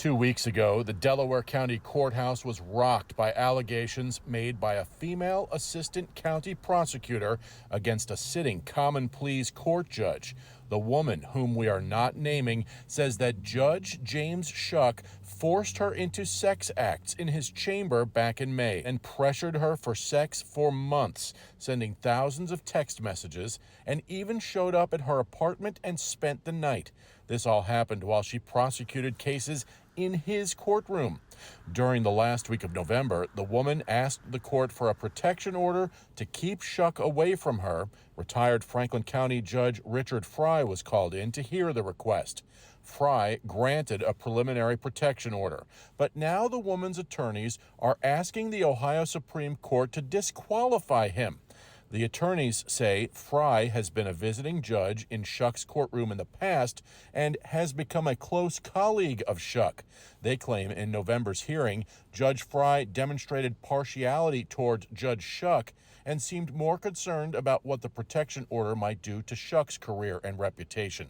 2 weeks ago, the Delaware County courthouse was rocked by allegations made by a female assistant county prosecutor against a sitting common pleas court judge. The woman, whom we are not naming, says that Judge James Shuck forced her into sex acts in his chamber back in May and pressured her for sex for months, sending thousands of text messages, and even showed up at her apartment and spent the night. This all happened while she prosecuted cases in his courtroom. During the last week of November, the woman asked the court for a protection order to keep Shuck away from her. Retired Franklin County Judge Richard Frye was called in to hear the request. Frye granted a preliminary protection order, but now the woman's attorneys are asking the Ohio Supreme Court to disqualify him. The attorneys say Frye has been a visiting judge in Shuck's courtroom in the past and has become a close colleague of Shuck. They claim in November's hearing, Judge Frye demonstrated partiality towards Judge Shuck and seemed more concerned about what the protection order might do to Shuck's career and reputation.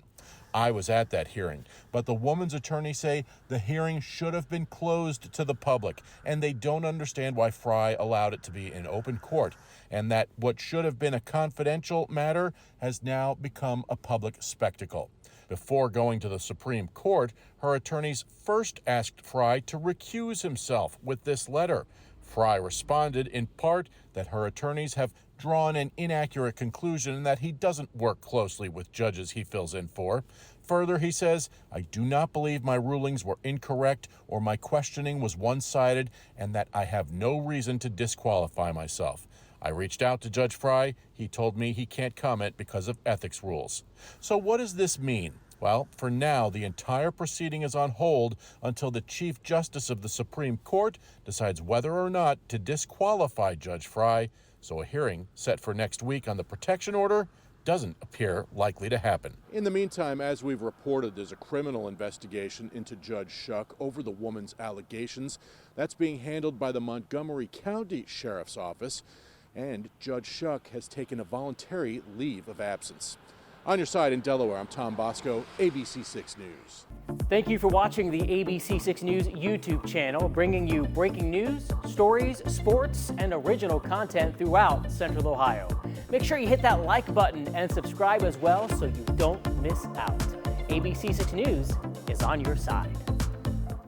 I was at that hearing, but the woman's attorney say the hearing should have been closed to the public, and they don't understand why Frye allowed it to be in open court, and that what should have been a confidential matter has now become a public spectacle. Before going to the Supreme Court, her attorneys first asked Frye to recuse himself with this letter. Frye responded in part that her attorneys have drawn an inaccurate conclusion and that he doesn't work closely with judges he fills in for. Further, he says, "I do not believe my rulings were incorrect or my questioning was one-sided, and that I have no reason to disqualify myself. I reached out to Judge Frye. He told me he can't comment because of ethics rules." So what does this mean? Well, for now, the entire proceeding is on hold until the Chief Justice of the Supreme Court decides whether or not to disqualify Judge Frye. So a hearing set for next week on the protection order doesn't appear likely to happen. In the meantime, as we've reported, there's a criminal investigation into Judge Shuck over the woman's allegations. That's being handled by the Montgomery County Sheriff's Office, and Judge Shuck has taken a voluntary leave of absence. On your side in Delaware, I'm Tom Bosco, ABC6 News. Thank you for watching the ABC6 News YouTube channel, bringing you breaking news, stories, sports, and original content throughout Central Ohio. Make sure you hit that like button and subscribe as well so you don't miss out. ABC6 News is on your side.